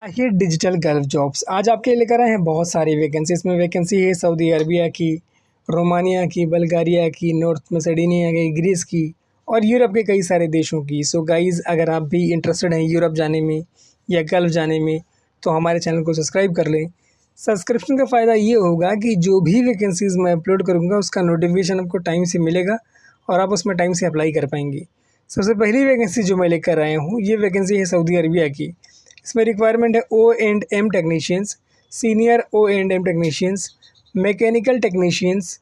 ये digital gulf jobs आज आपके लिए लेकर आए हैं बहुत सारी वैकेंसी। इसमें वैकेंसी है सऊदी अरबिया की, रोमानिया की, बल्गारिया की, नॉर्थ मैसेडोनिया की, ग्रीस की और यूरोप के कई सारे देशों की। सो गाइज़, अगर आप भी इंटरेस्टेड हैं यूरोप जाने में या गल्फ जाने में तो हमारे चैनल को सब्सक्राइब कर लें। सब्सक्रिप्शन का फ़ायदा ये होगा कि जो भी वैकेंसीज़ मैं अपलोड करूँगा उसका नोटिफिकेशन आपको टाइम से मिलेगा और आप उसमें टाइम से अप्लाई कर पाएंगे। सबसे पहली वैकेंसी जो मैं लेकर आया हूँ, ये वैकेंसी है सऊदी अरबिया की। इसमें रिक्वायरमेंट है O&M technicians, senior O&M technicians, mechanical technicians,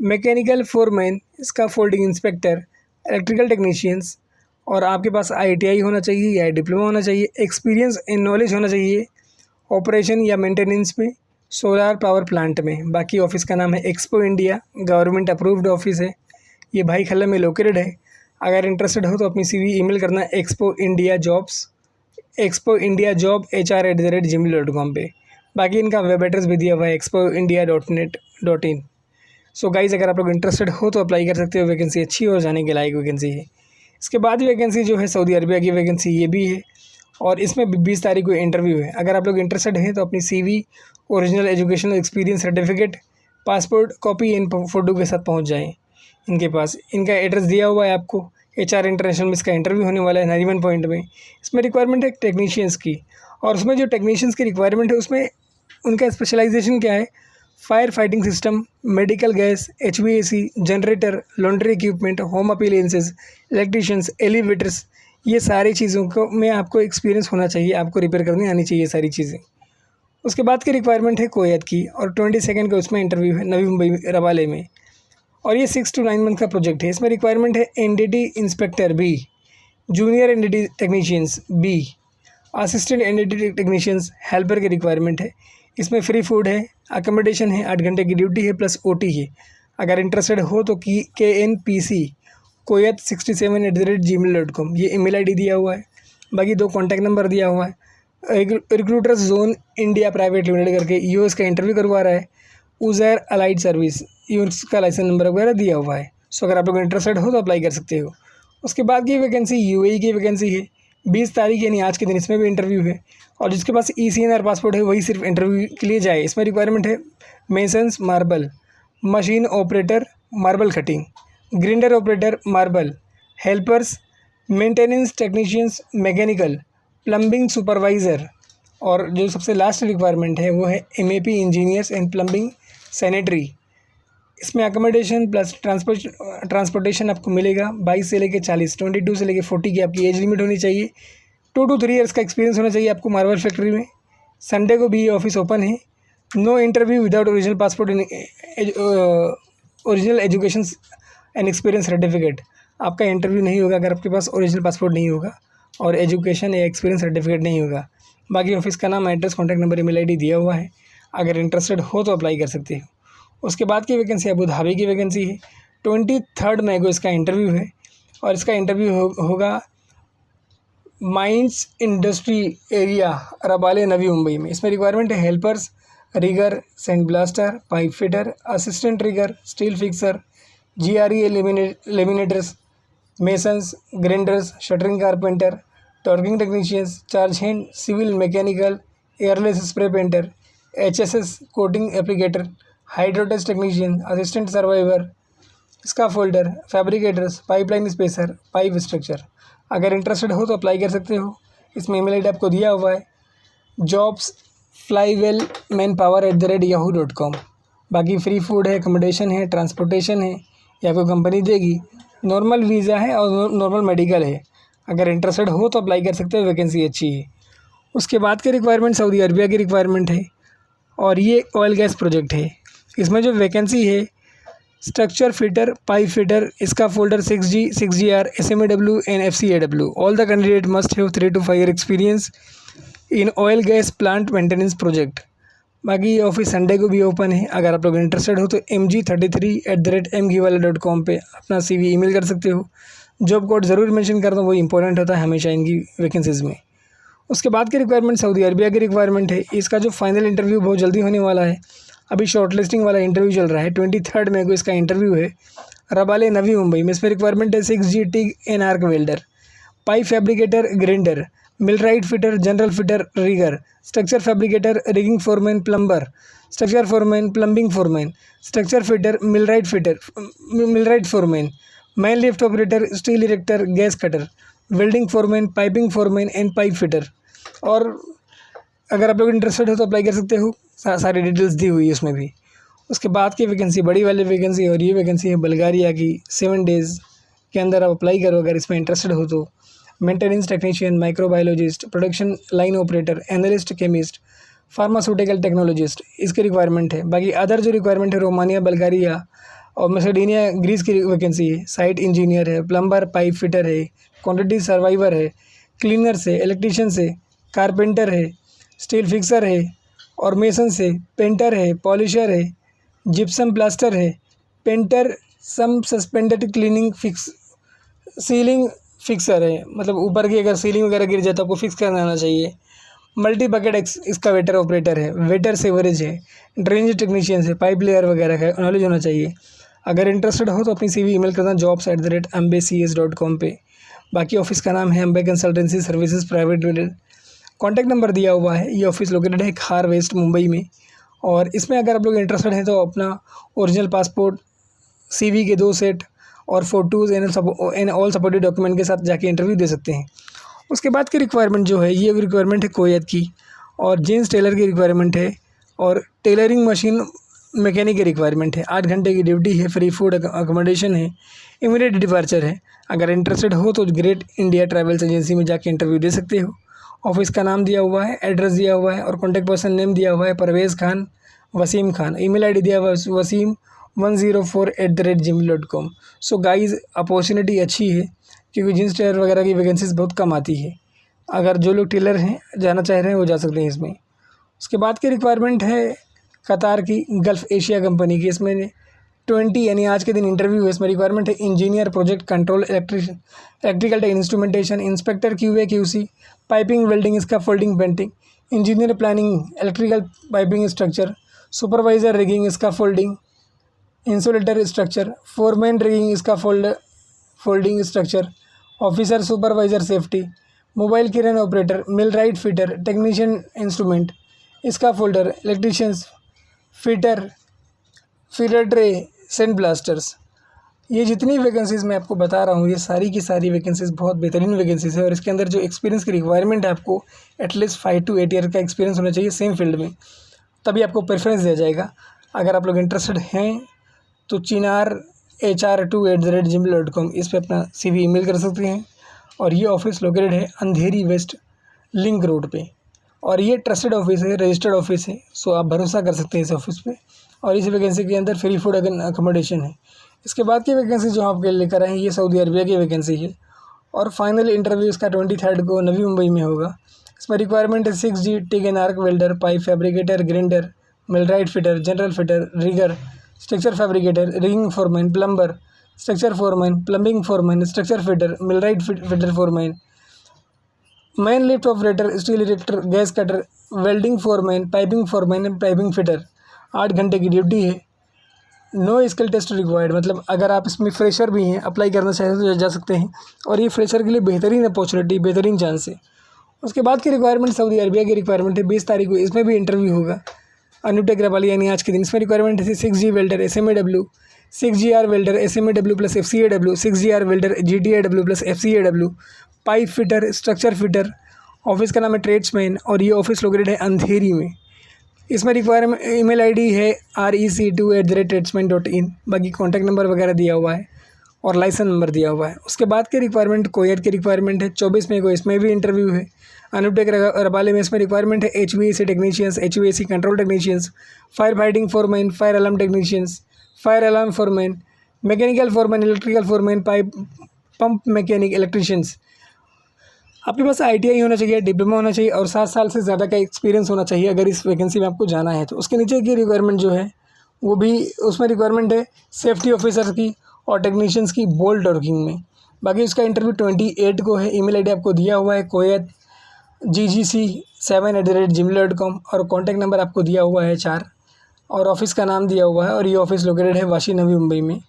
mechanical foreman, scaffolding inspector, electrical technicians. और आपके पास ITI होना चाहिए या डिप्लोमा होना चाहिए, एक्सपीरियंस इन नॉलेज होना चाहिए ऑपरेशन या मेंटेनेंस में, सोलर पावर प्लांट में। बाकी ऑफिस का नाम है expo India, government approved office है। ये भाई खल्ला में लोकेटेड है। अगर इंटरेस्टेड हो तो अपनी CV ईमेल करना expoindiajob@gmail.com पे। बाकी इनका वेब एड्रेस भी दिया हुआ है expoindia.net.in। सो गाइज़, अगर आप लोग इंटरेस्टेड हो तो अप्लाई कर सकते हो। वैकेंसी अच्छी हो जाने के लायक वैकेंसी है। इसके बाद वैकेंसी जो है सऊदी अरबिया की वैकेंसी ये भी है और इसमें 20 तारीख को इंटरव्यू है। अगर आप लोग इंटरेस्टेड हैं तो अपनी CV, original educational experience certificate, passport copy in photo के साथ पहुंच जाएं इनके पास। इनका एड्रेस दिया हुआ है आपको। HR इंटरनेशनल में इसका इंटरव्यू होने वाला है नरीमन पॉइंट में। इसमें रिक्वायरमेंट है टेक्नीशियंस की और उसमें जो टेक्नीशियंस की रिक्वायरमेंट है उसमें उनका स्पेशलाइजेशन क्या है, fire fighting system, medical gas, HVAC, generator, laundry equipment, home appliances, electricians, elevators. ये सारी चीज़ों को में आपको एक्सपीरियंस होना चाहिए, आपको रिपेयर करनी आनी चाहिए सारी चीज़ें। उसके बाद की रिक्वायरमेंट है कोयत की और 22 को उसमें इंटरव्यू है नवी मुंबई रवाले में और ये 6 to 9 मंथ का प्रोजेक्ट है। इसमें रिक्वायरमेंट है NDT inspector B, junior NDT technicians B, assistant NDT technicians helper की रिक्वायरमेंट है। इसमें फ्री फूड है, अकोमोडेशन है, 8 घंटे की ड्यूटी है प्लस OT है। अगर इंटरेस्टेड हो तो KNPC koyat67@gmail.com ये email ID दिया हुआ है। बाकी 2 कॉन्टैक्ट नंबर दिया हुआ है। Recruiters zone India private limited करके यूएस का इंटरव्यू करवा रहा है। उज़ैर अलाइड सर्विस, ये उसका लाइसेंस नंबर वगैरह दिया हुआ है। सो अगर आप लोग इंटरेस्टेड हो तो अप्लाई कर सकते हो। उसके बाद की वैकेंसी UAE की वैकेंसी है। 20 तारीख यानी आज के दिन इसमें भी इंटरव्यू है और जिसके पास ECNR पासपोर्ट है वही सिर्फ इंटरव्यू के लिए जाए। इसमें रिक्वायरमेंट है masons marble, machine operator marble cutting, grinder operator marble, helpers, maintenance technicians mechanical, plumbing supervisor और जो सबसे लास्ट रिक्वायरमेंट है वो है MAP इंजीनियर्स इन प्लम्बिंग सैनिटरी। इसमें अकोमोडेशन प्लस ट्रांसपोर्टेशन आपको मिलेगा। 22 से लेकर 40, 22 से लेकर 40 की आपकी एज लिमिट होनी चाहिए। 2 to 3 ईयर्स का एक्सपीरियंस होना चाहिए आपको मार्बल फैक्ट्री में। संडे को भी ये ऑफिस ओपन है। No interview without original passport original education and experience certificate. आपका इंटरव्यू नहीं होगा अगर आपके पास ओरिजिनल पासपोर्ट नहीं होगा और एजुकेशन या एक्सपीरियंस सर्टिफिकेट नहीं होगा। बाकी ऑफिस का नाम, address, contact number, email ID दिया हुआ है। अगर इंटरेस्टेड हो तो अप्लाई कर सकते हो। उसके बाद की वैकेंसी अबू धाबी की वैकेंसी है। 23 मई को इसका इंटरव्यू है और इसका इंटरव्यू होगा mines industry area Rabale Navi Mumbai में। इसमें रिक्वायरमेंट है helpers, rigger, sand blaster, pipe fitter, assistant rigger, steel fixer, GRE laminators, masons, grinders, shuttering carpenter, torquing technicians, charge hand, civil mechanical, airless spray painter, HSS coating applicator, hydrotest technician, assistant survivor, scaffolder, fabricators, pipeline spacer, pipe structure. अगर interested हो तो apply कर सकते हो। इसमें email ID आपको दिया हुआ है jobsflywellmanpower@yahoo.com। बाकी फ्री फूड है, अकोमोडेशन है, ट्रांसपोर्टेशन है या कोई कंपनी देगी, नॉर्मल वीज़ा है और नॉर्मल मेडिकल है। अगर इंटरेस्टेड हो तो अप्लाई कर सकते हो, वैकेंसी अच्छी है। उसके बाद की रिक्वायरमेंट सऊदी अरबिया की रिक्वायरमेंट है और ये ऑयल गैस प्रोजेक्ट है। इसमें जो वैकेंसी है structure fitter, pipe fitter, scaffolder, 6G, 6GR, SMAW and FCAW। All the candidate must have 3 to 5 year experience in oil gas plant maintenance project. बाकी ये ऑफिस संडे को भी ओपन है। अगर आप लोग इंटरेस्टेड हो तो mg33@mgwala.com पे अपना CV ईमेल कर सकते हो। जॉब कोड ज़रूर मेंशन कर दो, वो इंपॉर्टेंट होता है हमेशा इनकी वैकेंसीज़ में। उसके बाद की रिक्वायरमेंट सऊदी अरबिया की रिक्वायरमेंट है। इसका जो फाइनल इंटरव्यू बहुत जल्दी होने वाला है। अभी शॉर्ट लिस्टिंग वाला इंटरव्यू चल रहा है। 23 मई को इसका इंटरव्यू है रबाले नवी मुंबई में। इसमें रिक्वायरमेंट है 6G TIG and arc welder, pipe fabricator, grinder, millwright fitter, general fitter, rigger, structure fabricator, rigging foreman, plumber, structure foreman, plumbing foreman, structure fitter, millwright foreman, man lift operator, steel erector, gas cutter, welding foreman, piping foreman and pipe fitter. और अगर आप लोग interested हो तो apply कर सकते हो, सारी डिटेल्स दी हुई है उसमें भी। उसके बाद की वैकेंसी बड़ी वाली वैकेंसी, और ये वैकेंसी है बल्गारिया की। 7 डेज़ के अंदर आप अप्लाई करो अगर इसमें इंटरेस्टेड हो तो। Maintenance technician, microbiologist, production line operator, analyst, chemist, pharmaceutical technologist, इसकी रिक्वायरमेंट है। बाकी अदर जो रिक्वायरमेंट है, रोमानिया, बल्गारिया और मैसेडोनिया, ग्रीस की वैकेंसी है। साइट इंजीनियर है, प्लम्बर, पाइप फिटर है, क्वांटिटी सर्वाइवर है, क्लीनर से, इलेक्ट्रीशियन से, कारपेंटर है, स्टील फिक्सर है और मेसन से, पेंटर है, पॉलिशर है, जिप्सम प्लास्टर है, painter, some suspended cleaning fix, ceiling fixer है, मतलब ऊपर की अगर सीलिंग वगैरह गिर जाए तो आपको फिक्स करना आना चाहिए। मल्टी बकेट एक्सकावेटर ऑपरेटर है, वेटर सेवरेज है, ड्रेनेज टेक्नीशियन है, पाइप लेयर वगैरह का नॉलेज होना चाहिए। अगर इंटरेस्टेड हो तो अपनी CV ईमेल करना jobs@ambecs.com पे। बाकी ऑफिस का नाम है Ambe consultancy services private limited. Contact number दिया हुआ है। ये ऑफिस लोकेटेड है खार वेस्ट, मुंबई में। और इसमें अगर आप लोग इंटरेस्टेड हैं तो अपना ओरिजिनल पासपोर्ट, CV के 2 सेट और photos and all supported document के साथ जाके इंटरव्यू दे सकते हैं। उसके बाद की रिक्वायरमेंट जो है, ये रिक्वायरमेंट है कोयत की, और जेंट्स टेलर की रिक्वायरमेंट है, और टेलरिंग मशीन मैकेनिक की रिक्वायरमेंट है। 8 घंटे की ड्यूटी है, फ्री फूड अकोमोडेशन है, इमीडिएट डिपार्चर है। अगर इंटरेस्टेड हो तो ग्रेट इंडिया ट्रैवल्स एजेंसी में जाके इंटरव्यू दे सकते हो। ऑफिस का नाम दिया हुआ है, एड्रेस दिया हुआ है और कॉन्टैक्ट पर्सन नेम दिया हुआ है परवेज़ खान, वसीम खान। ईमेल आईडी दिया हुआ है wasim104@gmail.com। सो गाइज़, अपॉर्चुनिटी अच्छी है क्योंकि जींस टेलर वगैरह की वैकेंसीज बहुत कम आती है। अगर जो लोग टेलर हैं, जाना चाह रहे हैं, वो जा सकते हैं इसमें। उसके बाद की रिक्वायरमेंट है कतार की, गल्फ़ एशिया कंपनी की। इसमें 20 यानी आज के दिन इंटरव्यू है। इसमें रिक्वायरमेंट है engineer, project control, electrical instrumentation, inspector QA QC, piping, welding, scaffolding, painting, engineer planning, electrical piping structure, supervisor rigging, scaffolding, insulator structure, foreman rigging, folding structure, officer supervisor safety, mobile crane operator, millwright fitter, technician instrument, scaffolder, electricians, fitter, feeler tray, sand blasters. ये जितनी vacancies मैं आपको बता रहा हूँ, ये सारी की सारी वैकेंसीज़ बहुत बेहतरीन वैकेंसीज़ है। और इसके अंदर जो एक्सपीरियंस की रिक्वायरमेंट है, आपको एटलीस्ट 5 to 8 ईयर का एक्सपीरियंस होना चाहिए सेम फील्ड में, तभी आपको प्रेफरेंस दिया जाएगा। अगर आप लोग इंटरेस्टेड हैं तो chinarhr2@gmail.com इस पर अपना CV ईमेल कर सकते हैं। और ये ऑफिस लोकेटेड है अंधेरी वेस्ट लिंक रोड पे, और ये ट्रस्टेड ऑफिस है, रजिस्टर्ड ऑफिस है। सो आप भरोसा कर सकते हैं इस ऑफिस पे। और इस वैकेंसी के अंदर फ्री फूड अकोमोडेशन है। इसके बाद की वैकेंसी जो आपके लेकर आए हैं, ये सऊदी अरबिया की वैकेंसी है, और फाइनल इंटरव्यू इसका 23 को नवी मुंबई में होगा। इसमें रिक्वायरमेंट है 6G TIG and arc welder, pipe fabricator, grinder, millwright fitter, general fitter, rigger, structure fabricator, rigging foreman, plumber, structure foreman, plumbing foreman, structure fitter, millwright fitter foreman, man lift operator, steel erector, gas cutter, welding foreman, piping foreman and piping fitter. 8 घंटे की duty है। No skill test required, मतलब अगर आप इसमें fresher भी हैं, apply करना चाहें तो जा सकते हैं। और ये फ्रेशर के लिए बेहतरीन अपॉर्चुनिटी, बेहतरीन चांस है। उसके बाद की रिक्वायरमेंट सऊदी अरबिया की रिक्वायरमेंट है। 20 तारीख को इसमें भी इंटरव्यू होगा, अनुटेक रबाली, यानी आज के दिन। इसमें रिक्वायरमेंट है 6G welder SMAW, 6GR welder SMAW plus FCAW, 6GR welder GTAW plus FCAW, pipe fitter, structure fitter. Office का नाम है ट्रेड्समैन, और ये ऑफिस लोकेटेड है अंधेरी में। इसमें रिक्वायरमेंट ईमेल आईडी है rec2@tradesman.in। बाकी कॉन्टैक्ट नंबर वगैरह दिया हुआ है और लाइसेंस नंबर दिया हुआ है। उसके बाद की रिक्वायरमेंट कोयत की रिक्वायरमेंट है 24 मई को, इसमें भी इंटरव्यू है। अनुटेक रबाले में इसमें रिक्वायरमेंट है HVAC technicians, HVAC control technicians, fire fighting foreman, fire alarm technicians, fire alarm foreman, mechanical foreman, electrical foreman, pipe pump mechanic, electricians. आपके पास ITI होना चाहिए, डिप्लोमा होना चाहिए और 7 साल से ज़्यादा का एक्सपीरियंस होना चाहिए अगर इस वैकेंसी में आपको जाना है तो। उसके नीचे की रिक्वायरमेंट जो है वो भी, उसमें रिक्वायरमेंट है सेफ्टी ऑफिसर की और टेक्नीशियंस की बोल्ट वर्किंग में। बाकी उसका इंटरव्यू 28 को है। ईमेल आईडी आपको दिया हुआ है कोयत GGC7@gmail.com, और कॉन्टैक्ट नंबर आपको दिया हुआ है 4, और ऑफिस का नाम दिया हुआ है, और ये ऑफिस लोकेटेड है वाशी, नवी मुंबई में।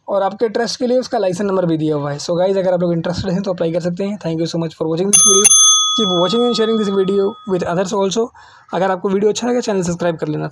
और आपके ट्रस्ट के लिए उसका लाइसेंस नंबर भी दिया हुआ है। सो गाइज, अगर आप लोग इंटरेस्टेड हैं तो अप्लाई कर सकते हैं। Thank you so much for watching this video. Keep watching and sharing this video with others also. अगर आपको वीडियो अच्छा लगे चैनल सब्सक्राइब कर लेना।